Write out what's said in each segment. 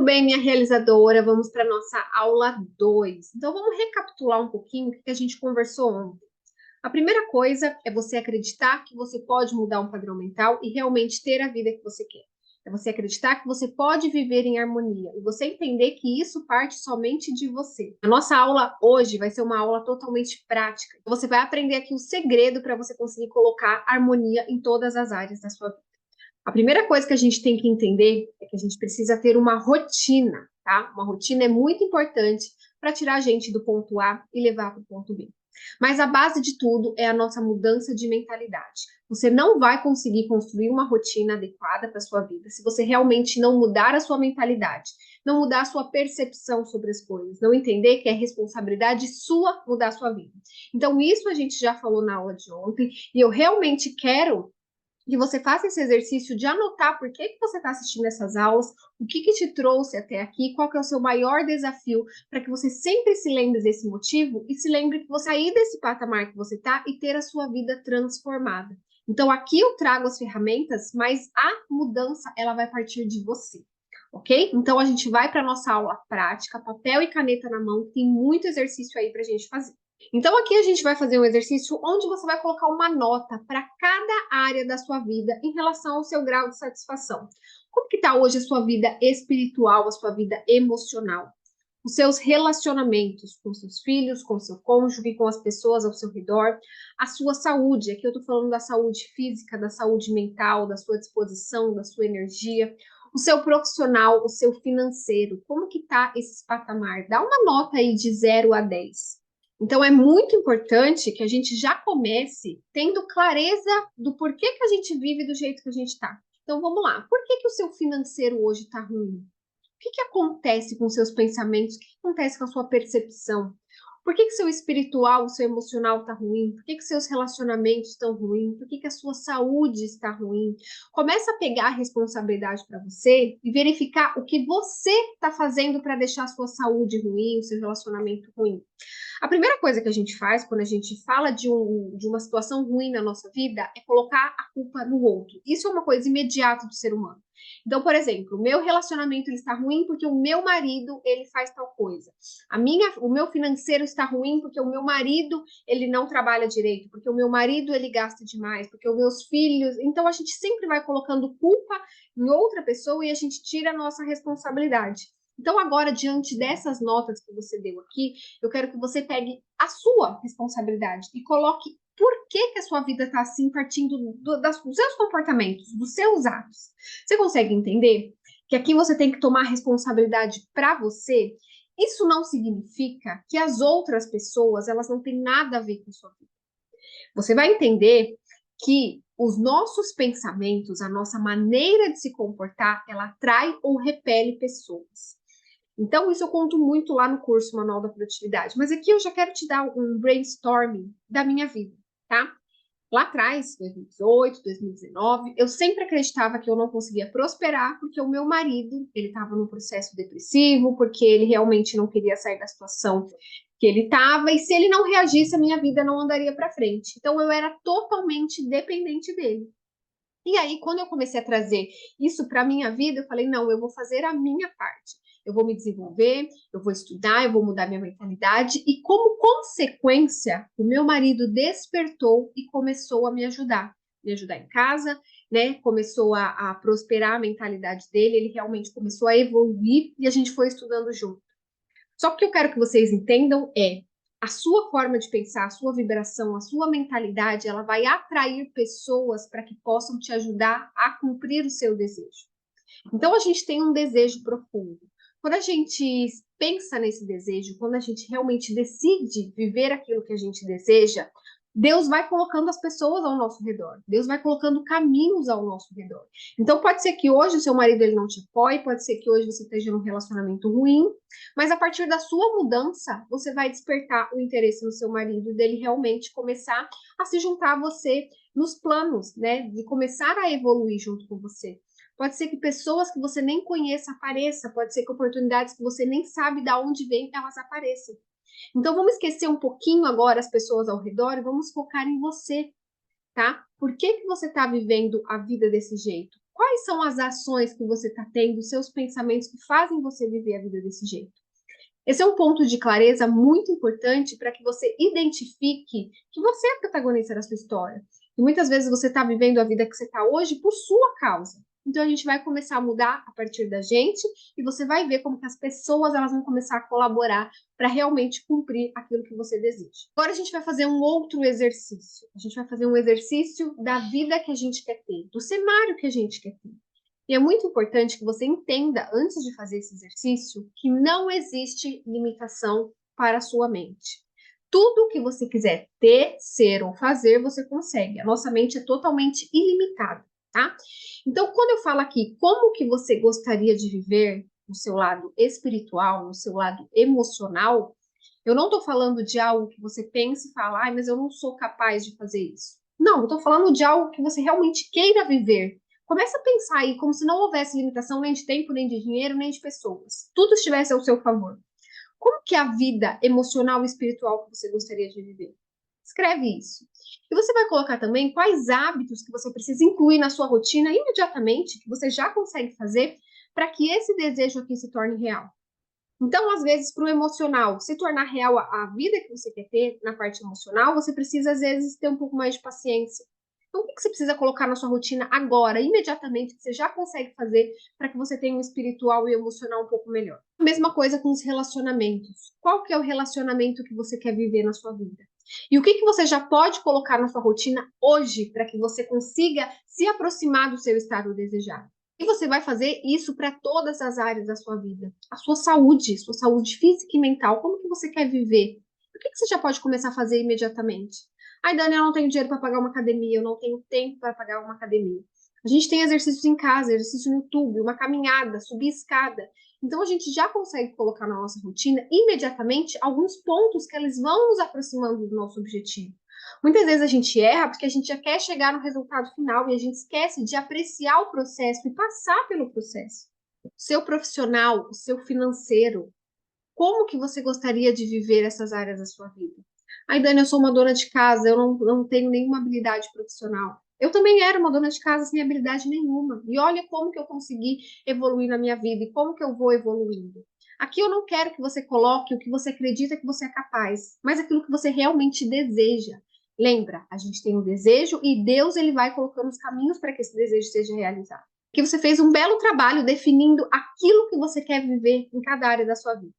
Tudo bem, minha realizadora, vamos para a nossa aula 2. Então, vamos recapitular um pouquinho o que a gente conversou ontem. A primeira coisa é você acreditar que você pode mudar um padrão mental e realmente ter a vida que você quer. É você acreditar que você pode viver em harmonia e você entender que isso parte somente de você. A nossa aula hoje vai ser uma aula totalmente prática. Você vai aprender aqui o segredo para você conseguir colocar harmonia em todas as áreas da sua vida. A primeira coisa que a gente tem que entender é que a gente precisa ter uma rotina, tá? Uma rotina é muito importante para tirar a gente do ponto A e levar para o ponto B. Mas a base de tudo é a nossa mudança de mentalidade. Você não vai conseguir construir uma rotina adequada para a sua vida se você realmente não mudar a sua mentalidade, não mudar a sua percepção sobre as coisas, não entender que é responsabilidade sua mudar a sua vida. Então, isso a gente já falou na aula de ontem, e eu realmente quero que você faça esse exercício de anotar por que você está assistindo essas aulas, o que te trouxe até aqui, qual que é o seu maior desafio, para que você sempre se lembre desse motivo e se lembre que você sair desse patamar que você está e ter a sua vida transformada. Então, aqui eu trago as ferramentas, mas a mudança, ela vai partir de você. Ok? Então, a gente vai para a nossa aula prática, papel e caneta na mão, tem muito exercício aí para a gente fazer. Então, aqui a gente vai fazer um exercício onde você vai colocar uma nota para cada área da sua vida em relação ao seu grau de satisfação. Como que está hoje a sua vida espiritual, a sua vida emocional? Os seus relacionamentos com seus filhos, com seu cônjuge, com as pessoas ao seu redor, a sua saúde. Aqui eu estou falando da saúde física, da saúde mental, da sua disposição, da sua energia, o seu profissional, o seu financeiro. Como que está esse patamar? Dá uma nota aí de 0 a 10. Então, é muito importante que a gente já comece tendo clareza do porquê que a gente vive do jeito que a gente está. Então, vamos lá. Por que o seu financeiro hoje está ruim? O que acontece com seus pensamentos? O que acontece com a sua percepção? Por que seu espiritual, o seu emocional está ruim? Por que seus relacionamentos estão ruins? Por que a sua saúde está ruim? Começa a pegar a responsabilidade para você e verificar o que você está fazendo para deixar a sua saúde ruim, o seu relacionamento ruim. A primeira coisa que a gente faz quando a gente fala de uma situação ruim na nossa vida é colocar a culpa no outro. Isso é uma coisa imediata do ser humano. Então, por exemplo, o meu relacionamento ele está ruim porque o meu marido ele faz tal coisa. O meu financeiro está ruim porque o meu marido ele não trabalha direito, porque o meu marido ele gasta demais, porque os meus filhos. Então, a gente sempre vai colocando culpa em outra pessoa e a gente tira a nossa responsabilidade. Então, agora, diante dessas notas que você deu aqui, eu quero que você pegue a sua responsabilidade e coloque por que a sua vida está assim, partindo dos seus comportamentos, dos seus atos. Você consegue entender que aqui você tem que tomar responsabilidade para você? Isso não significa que as outras pessoas elas não têm nada a ver com a sua vida. Você vai entender que os nossos pensamentos, a nossa maneira de se comportar, ela atrai ou repele pessoas. Então, isso eu conto muito lá no curso Manual da Produtividade. Mas aqui eu já quero te dar um brainstorming da minha vida, tá? Lá atrás, 2018, 2019, eu sempre acreditava que eu não conseguia prosperar porque o meu marido, ele estava num processo depressivo, porque ele realmente não queria sair da situação que ele estava, e se ele não reagisse, a minha vida não andaria para frente. Então, eu era totalmente dependente dele. E aí, quando eu comecei a trazer isso para a minha vida, eu falei: não, eu vou fazer a minha parte. Eu vou me desenvolver, eu vou estudar, eu vou mudar minha mentalidade. E, como consequência, o meu marido despertou e começou a me ajudar em casa, né? Começou a prosperar a mentalidade dele, ele realmente começou a evoluir e a gente foi estudando junto. Só que o que eu quero que vocês entendam é a sua forma de pensar, a sua vibração, a sua mentalidade, ela vai atrair pessoas para que possam te ajudar a cumprir o seu desejo. Então a gente tem um desejo profundo. Quando a gente pensa nesse desejo, quando a gente realmente decide viver aquilo que a gente deseja, Deus vai colocando as pessoas ao nosso redor. Deus vai colocando caminhos ao nosso redor. Então pode ser que hoje o seu marido ele não te apoie, pode ser que hoje você esteja num relacionamento ruim, mas a partir da sua mudança, você vai despertar o interesse no seu marido dele realmente começar a se juntar a você nos planos, né, de começar a evoluir junto com você. Pode ser que pessoas que você nem conheça apareçam, pode ser que oportunidades que você nem sabe de onde vêm, elas apareçam. Então vamos esquecer um pouquinho agora as pessoas ao redor e vamos focar em você, tá? Por que você está vivendo a vida desse jeito? Quais são as ações que você está tendo, os seus pensamentos que fazem você viver a vida desse jeito? Esse é um ponto de clareza muito importante para que você identifique que você é a protagonista da sua história. E muitas vezes você está vivendo a vida que você está hoje por sua causa. Então a gente vai começar a mudar a partir da gente e você vai ver como que as pessoas elas vão começar a colaborar para realmente cumprir aquilo que você deseja. Agora a gente vai fazer um outro exercício. A gente vai fazer um exercício da vida que a gente quer ter, do cenário que a gente quer ter. E é muito importante que você entenda, antes de fazer esse exercício, que não existe limitação para a sua mente. Tudo que você quiser ter, ser ou fazer, você consegue. A nossa mente é totalmente ilimitada, tá? Então, quando eu falo aqui como que você gostaria de viver no seu lado espiritual, no seu lado emocional, eu não estou falando de algo que você pense e fala, mas eu não sou capaz de fazer isso. Não, eu estou falando de algo que você realmente queira viver. Começa a pensar aí como se não houvesse limitação nem de tempo, nem de dinheiro, nem de pessoas. Tudo estivesse ao seu favor. Como que é a vida emocional e espiritual que você gostaria de viver? Escreve isso. E você vai colocar também quais hábitos que você precisa incluir na sua rotina imediatamente, que você já consegue fazer, para que esse desejo aqui se torne real. Então, às vezes, para o emocional se tornar real a vida que você quer ter na parte emocional, você precisa, às vezes, ter um pouco mais de paciência. Então, o que você precisa colocar na sua rotina agora, imediatamente, que você já consegue fazer para que você tenha um espiritual e emocional um pouco melhor? A mesma coisa com os relacionamentos. Qual que é o relacionamento que você quer viver na sua vida? E o que você já pode colocar na sua rotina hoje para que você consiga se aproximar do seu estado desejado? E você vai fazer isso para todas as áreas da sua vida. A sua saúde física e mental, como que você quer viver? O que você já pode começar a fazer imediatamente? Ai, Dani, eu não tenho dinheiro para pagar uma academia, eu não tenho tempo para pagar uma academia. A gente tem exercícios em casa, exercício no YouTube, uma caminhada, subir escada. Então a gente já consegue colocar na nossa rotina imediatamente alguns pontos que eles vão nos aproximando do nosso objetivo. Muitas vezes a gente erra porque a gente já quer chegar no resultado final e a gente esquece de apreciar o processo e passar pelo processo. O seu profissional, o seu financeiro, como que você gostaria de viver essas áreas da sua vida? Ai, Dani, eu sou uma dona de casa, eu não tenho nenhuma habilidade profissional. Eu também era uma dona de casa sem habilidade nenhuma. E olha como que eu consegui evoluir na minha vida e como que eu vou evoluindo. Aqui eu não quero que você coloque o que você acredita que você é capaz, mas aquilo que você realmente deseja. Lembra, a gente tem um desejo e Deus ele vai colocando os caminhos para que esse desejo seja realizado. Que você fez um belo trabalho definindo aquilo que você quer viver em cada área da sua vida.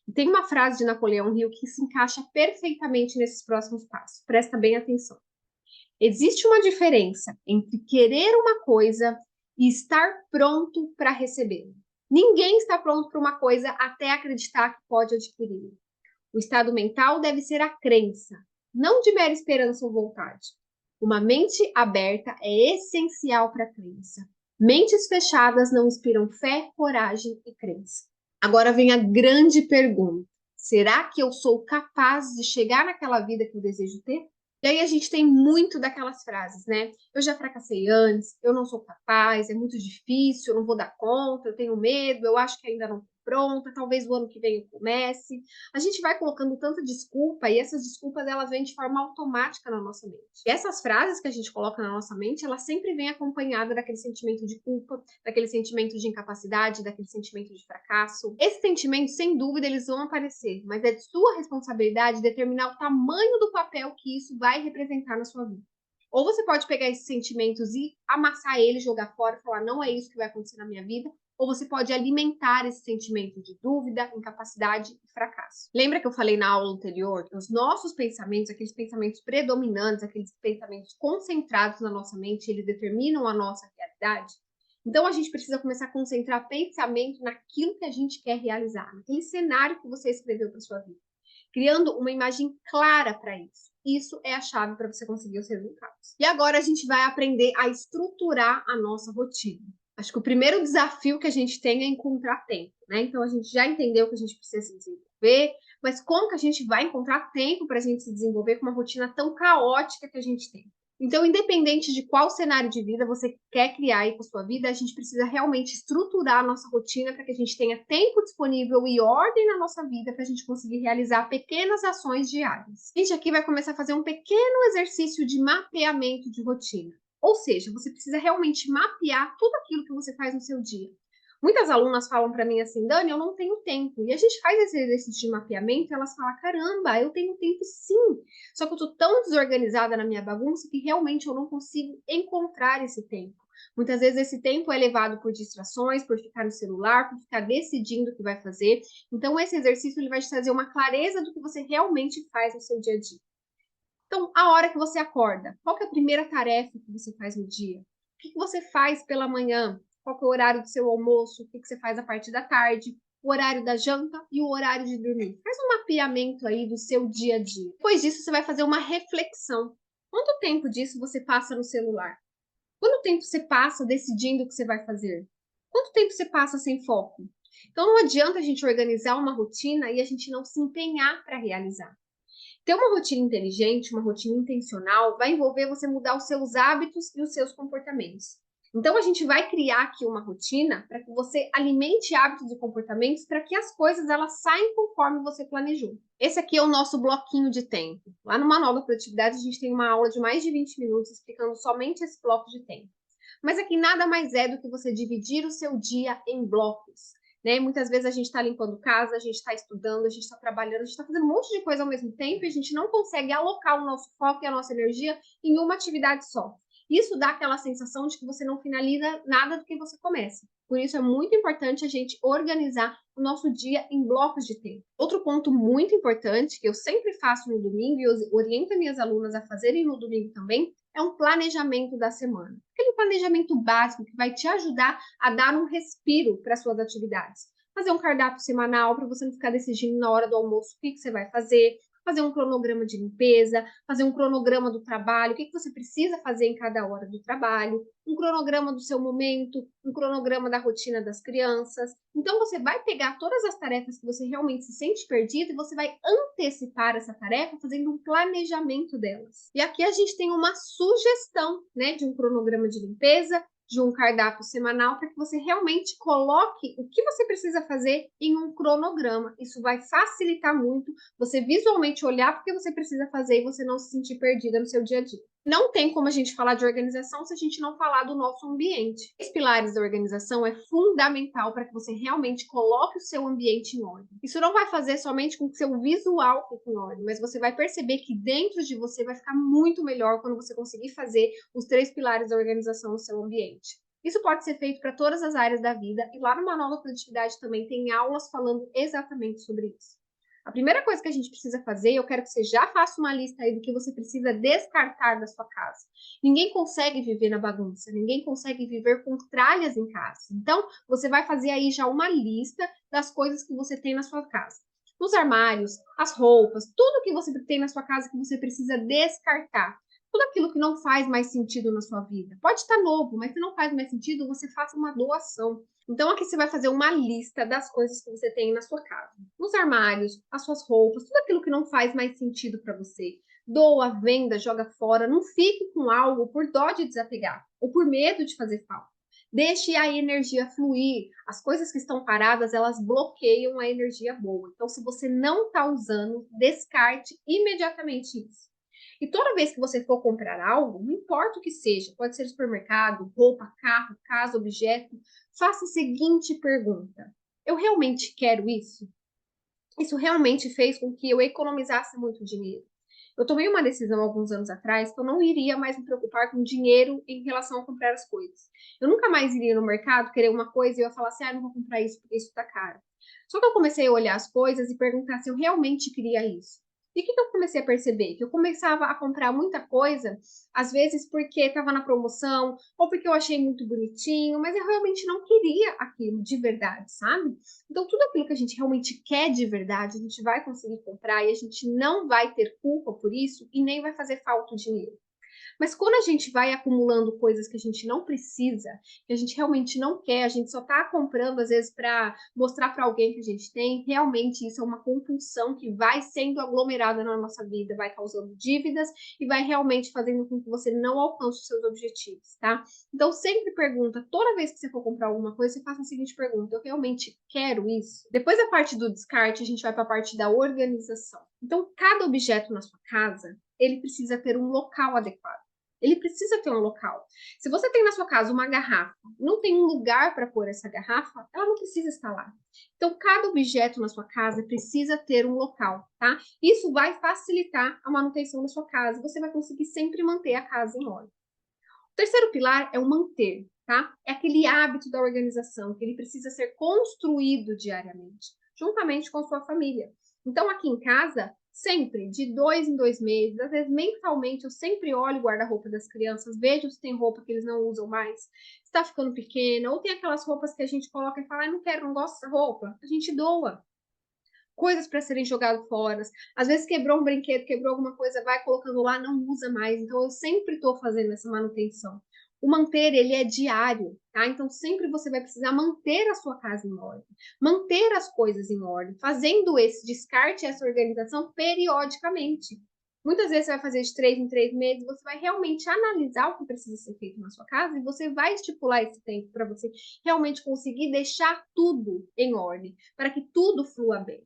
E tem uma frase de Napoleão Hill que se encaixa perfeitamente nesses próximos passos. Presta bem atenção. Existe uma diferença entre querer uma coisa e estar pronto para recebê-la. Ninguém está pronto para uma coisa até acreditar que pode adquiri-la. O estado mental deve ser a crença, não de mera esperança ou vontade. Uma mente aberta é essencial para a crença. Mentes fechadas não inspiram fé, coragem e crença. Agora vem a grande pergunta: será que eu sou capaz de chegar naquela vida que eu desejo ter? E aí a gente tem muito daquelas frases, né? Eu já fracassei antes, eu não sou capaz, é muito difícil, eu não vou dar conta, eu tenho medo, eu acho que ainda não estou pronta, talvez o ano que vem eu comece. A gente vai colocando tanta desculpa e essas desculpas elas vêm de forma automática na nossa mente. E essas frases que a gente coloca na nossa mente, elas sempre vêm acompanhadas daquele sentimento de culpa, daquele sentimento de incapacidade, daquele sentimento de fracasso. Esses sentimentos, sem dúvida, eles vão aparecer, mas é de sua responsabilidade determinar o tamanho do papel que isso vai representar na sua vida. Ou você pode pegar esses sentimentos e amassar eles, jogar fora e falar, não é isso que vai acontecer na minha vida, ou você pode alimentar esse sentimento de dúvida, incapacidade e fracasso. Lembra que eu falei na aula anterior que os nossos pensamentos, aqueles pensamentos predominantes, aqueles pensamentos concentrados na nossa mente, eles determinam a nossa realidade? Então a gente precisa começar a concentrar pensamento naquilo que a gente quer realizar, naquele cenário que você escreveu para sua vida, criando uma imagem clara para isso. Isso é a chave para você conseguir os resultados. E agora a gente vai aprender a estruturar a nossa rotina. Acho que o primeiro desafio que a gente tem é encontrar tempo, né? Então a gente já entendeu que a gente precisa se desenvolver, mas como que a gente vai encontrar tempo para a gente se desenvolver com uma rotina tão caótica que a gente tem? Então, independente de qual cenário de vida você quer criar aí com a sua vida, a gente precisa realmente estruturar a nossa rotina para que a gente tenha tempo disponível e ordem na nossa vida para a gente conseguir realizar pequenas ações diárias. A gente aqui vai começar a fazer um pequeno exercício de mapeamento de rotina. Ou seja, você precisa realmente mapear tudo aquilo que você faz no seu dia. Muitas alunas falam para mim assim, Dani, eu não tenho tempo. E a gente faz esse exercício de mapeamento e elas falam, caramba, eu tenho tempo sim. Só que eu tô tão desorganizada na minha bagunça que realmente eu não consigo encontrar esse tempo. Muitas vezes esse tempo é levado por distrações, por ficar no celular, por ficar decidindo o que vai fazer. Então, esse exercício ele vai te trazer uma clareza do que você realmente faz no seu dia a dia. Então, a hora que você acorda, qual que é a primeira tarefa que você faz no dia? O que que você faz pela manhã? Qual que é o horário do seu almoço? O que que você faz a partir da tarde? O horário da janta e o horário de dormir. Faz um mapeamento aí do seu dia a dia. Depois disso, você vai fazer uma reflexão. Quanto tempo disso você passa no celular? Quanto tempo você passa decidindo o que você vai fazer? Quanto tempo você passa sem foco? Então, não adianta a gente organizar uma rotina e a gente não se empenhar para realizar. Ter uma rotina inteligente, uma rotina intencional, vai envolver você mudar os seus hábitos e os seus comportamentos. Então, a gente vai criar aqui uma rotina para que você alimente hábitos e comportamentos para que as coisas elas saem conforme você planejou. Esse aqui é o nosso bloquinho de tempo. Lá no Manual da Produtividade, a gente tem uma aula de mais de 20 minutos explicando somente esse bloco de tempo. Mas aqui nada mais é do que você dividir o seu dia em blocos. Né? Muitas vezes a gente está limpando casa, a gente está estudando, a gente está trabalhando, a gente está fazendo um monte de coisa ao mesmo tempo e a gente não consegue alocar o nosso foco e a nossa energia em uma atividade só. Isso dá aquela sensação de que você não finaliza nada do que você começa. Por isso é muito importante a gente organizar o nosso dia em blocos de tempo. Outro ponto muito importante que eu sempre faço no domingo e eu oriento minhas alunas a fazerem no domingo também é um planejamento da semana. Aquele planejamento básico que vai te ajudar a dar um respiro para suas atividades. Fazer um cardápio semanal para você não ficar decidindo na hora do almoço o que você vai fazer um cronograma de limpeza, fazer um cronograma do trabalho, o que você precisa fazer em cada hora do trabalho, um cronograma do seu momento, um cronograma da rotina das crianças. Então, você vai pegar todas as tarefas que você realmente se sente perdido e você vai antecipar essa tarefa fazendo um planejamento delas. E aqui a gente tem uma sugestão, né, de um cronograma de limpeza, de um cardápio semanal para que você realmente coloque o que você precisa fazer em um cronograma. Isso vai facilitar muito você visualmente olhar porque você precisa fazer e você não se sentir perdida no seu dia a dia. Não tem como a gente falar de organização se a gente não falar do nosso ambiente. Os pilares da organização é fundamental para que você realmente coloque o seu ambiente em ordem. Isso não vai fazer somente com que seu visual fique em ordem, mas você vai perceber que dentro de você vai ficar muito melhor quando você conseguir fazer os 3 pilares da organização no seu ambiente. Isso pode ser feito para todas as áreas da vida e lá no Manual da Produtividade também tem aulas falando exatamente sobre isso. A primeira coisa que a gente precisa fazer, eu quero que você já faça uma lista aí do que você precisa descartar da sua casa. Ninguém consegue viver na bagunça, ninguém consegue viver com tralhas em casa. Então, você vai fazer aí já uma lista das coisas que você tem na sua casa. Os armários, as roupas, tudo que você tem na sua casa que você precisa descartar. Tudo aquilo que não faz mais sentido na sua vida. Pode estar novo, mas se não faz mais sentido, você faça uma doação. Então, aqui você vai fazer uma lista das coisas que você tem na sua casa. Os armários, as suas roupas, tudo aquilo que não faz mais sentido para você. Doa, venda, joga fora. Não fique com algo por dó de desapegar ou por medo de fazer falta. Deixe a energia fluir. As coisas que estão paradas, elas bloqueiam a energia boa. Então, se você não está usando, descarte imediatamente isso. E toda vez que você for comprar algo, não importa o que seja, pode ser supermercado, roupa, carro, casa, objeto, faça a seguinte pergunta: eu realmente quero isso? Isso realmente fez com que eu economizasse muito dinheiro? Eu tomei uma decisão alguns anos atrás que eu não iria mais me preocupar com dinheiro em relação a comprar as coisas. Eu nunca mais iria no mercado querer uma coisa e eu ia falar assim, não vou comprar isso porque isso tá caro. Só que eu comecei a olhar as coisas e perguntar se eu realmente queria isso. E o que eu comecei a perceber? Que eu começava a comprar muita coisa, às vezes porque estava na promoção, ou porque eu achei muito bonitinho, mas eu realmente não queria aquilo de verdade, sabe? Então, tudo aquilo que a gente realmente quer de verdade, a gente vai conseguir comprar e a gente não vai ter culpa por isso e nem vai fazer falta o dinheiro. Mas quando a gente vai acumulando coisas que a gente não precisa, que a gente realmente não quer, a gente só está comprando às vezes para mostrar para alguém que a gente tem, realmente isso é uma compulsão que vai sendo aglomerada na nossa vida, vai causando dívidas e vai realmente fazendo com que você não alcance os seus objetivos, tá? Então sempre pergunta, toda vez que você for comprar alguma coisa, você faça a seguinte pergunta: eu realmente quero isso? Depois da parte do descarte, a gente vai para a parte da organização. Então, cada objeto na sua casa, ele precisa ter um local adequado. Ele precisa ter um local. Se você tem na sua casa uma garrafa, não tem um lugar para pôr essa garrafa, ela não precisa estar lá. Então, cada objeto na sua casa precisa ter um local, tá? Isso vai facilitar a manutenção da sua casa. Você vai conseguir sempre manter a casa em ordem. O terceiro pilar é o manter, tá? É aquele hábito da organização, que ele precisa ser construído diariamente, juntamente com a sua família. Então, aqui em casa, sempre, de 2 em 2 meses, às vezes mensalmente, eu sempre olho o guarda-roupa das crianças, vejo se tem roupa que eles não usam mais, se está ficando pequena, ou tem aquelas roupas que a gente coloca e fala, ah, não quero, não gosto dessa roupa, a gente doa. Coisas para serem jogadas fora. Às vezes quebrou um brinquedo, quebrou alguma coisa, vai colocando lá, não usa mais. Então eu sempre estou fazendo essa manutenção. O manter, ele é diário, tá? Então sempre você vai precisar manter a sua casa em ordem, manter as coisas em ordem, fazendo esse descarte, essa organização periodicamente. Muitas vezes você vai fazer de 3 em 3 meses, você vai realmente analisar o que precisa ser feito na sua casa e você vai estipular esse tempo para você realmente conseguir deixar tudo em ordem, para que tudo flua bem.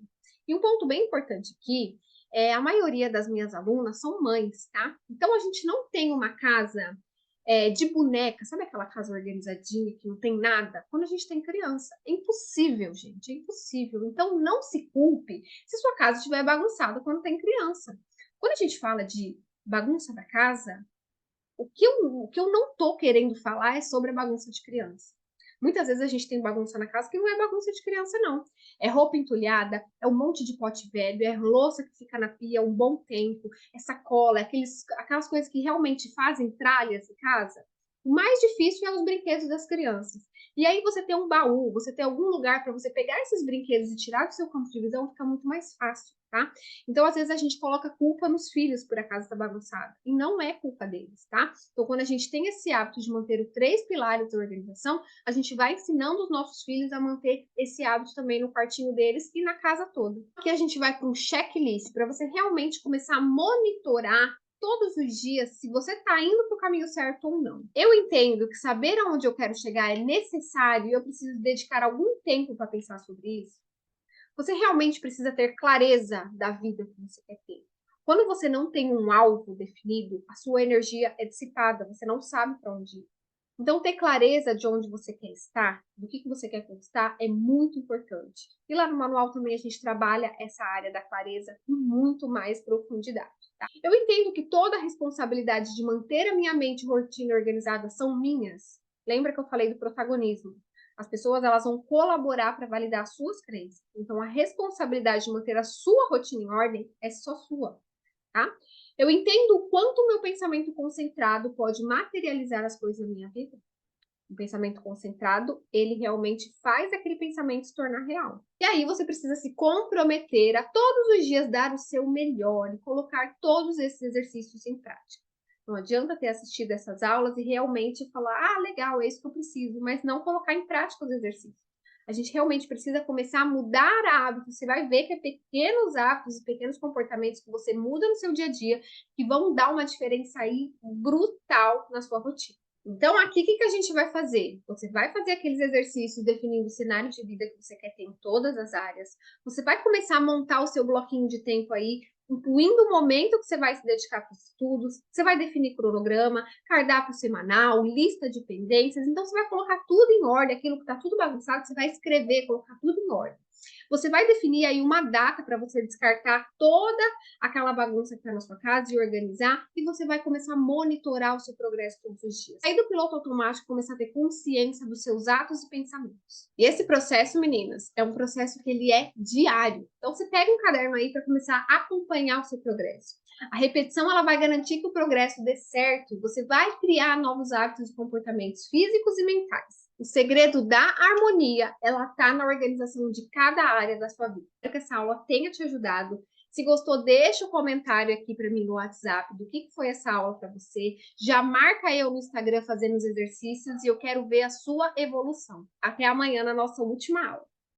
E um ponto bem importante aqui é a maioria das minhas alunas são mães, tá? Então a gente não tem uma casa de boneca, sabe aquela casa organizadinha que não tem nada? Quando a gente tem criança. É impossível, gente, é impossível. Então não se culpe se sua casa estiver bagunçada quando tem criança. Quando a gente fala de bagunça da casa, o que eu não tô querendo falar é sobre a bagunça de criança. Muitas vezes a gente tem bagunça na casa que não é bagunça de criança, não. É roupa entulhada, é um monte de pote velho, é louça que fica na pia um bom tempo, é sacola, é aquelas coisas que realmente fazem tralhas em casa. O mais difícil é os brinquedos das crianças. E aí você ter um baú, você ter algum lugar para você pegar esses brinquedos e tirar do seu campo de visão, fica muito mais fácil, tá? Então, às vezes, a gente coloca culpa nos filhos por a casa estar bagunçada. E não é culpa deles, tá? Então, quando a gente tem esse hábito de manter os 3 pilares da organização, a gente vai ensinando os nossos filhos a manter esse hábito também no quartinho deles e na casa toda. Aqui a gente vai para um checklist para você realmente começar a monitorar todos os dias se você está indo para o caminho certo ou não. Eu entendo que saber aonde eu quero chegar é necessário e eu preciso dedicar algum tempo para pensar sobre isso. Você realmente precisa ter clareza da vida que você quer ter. Quando você não tem um alvo definido, a sua energia é dissipada, você não sabe para onde ir. Então, ter clareza de onde você quer estar, do que você quer conquistar, é muito importante. E lá no manual também a gente trabalha essa área da clareza com muito mais profundidade. Tá? Eu entendo que toda a responsabilidade de manter a minha mente e rotina organizada são minhas. Lembra que eu falei do protagonismo? As pessoas elas vão colaborar para validar as suas crenças. Então, a responsabilidade de manter a sua rotina em ordem é só sua, tá? Eu entendo o quanto o meu pensamento concentrado pode materializar as coisas na minha vida. O pensamento concentrado, ele realmente faz aquele pensamento se tornar real. E aí você precisa se comprometer a todos os dias dar o seu melhor e colocar todos esses exercícios em prática. Não adianta ter assistido essas aulas e realmente falar, ah, legal, é isso que eu preciso, mas não colocar em prática os exercícios. A gente realmente precisa começar a mudar hábitos. Você vai ver que é pequenos hábitos e pequenos comportamentos que você muda no seu dia a dia que vão dar uma diferença aí brutal na sua rotina. Então, aqui, o que a gente vai fazer? Você vai fazer aqueles exercícios definindo o cenário de vida que você quer ter em todas as áreas. Você vai começar a montar o seu bloquinho de tempo aí, incluindo o momento que você vai se dedicar para os estudos. Você vai definir cronograma, cardápio semanal, lista de pendências. Então, você vai colocar tudo em ordem, aquilo que está tudo bagunçado, você vai escrever, colocar tudo em ordem. Você vai definir aí uma data para você descartar toda aquela bagunça que está na sua casa e organizar, e você vai começar a monitorar o seu progresso todos os dias. Sair do piloto automático e começar a ter consciência dos seus atos e pensamentos. E esse processo, meninas, é um processo que ele é diário. Então, você pega um caderno aí para começar a acompanhar o seu progresso. A repetição ela vai garantir que o progresso dê certo. Você vai criar novos hábitos e comportamentos físicos e mentais. O segredo da harmonia, ela está na organização de cada área da sua vida. Espero que essa aula tenha te ajudado. Se gostou, deixa um comentário aqui para mim no WhatsApp do que foi essa aula para você. Já marca eu no Instagram fazendo os exercícios e eu quero ver a sua evolução. Até amanhã na nossa última aula.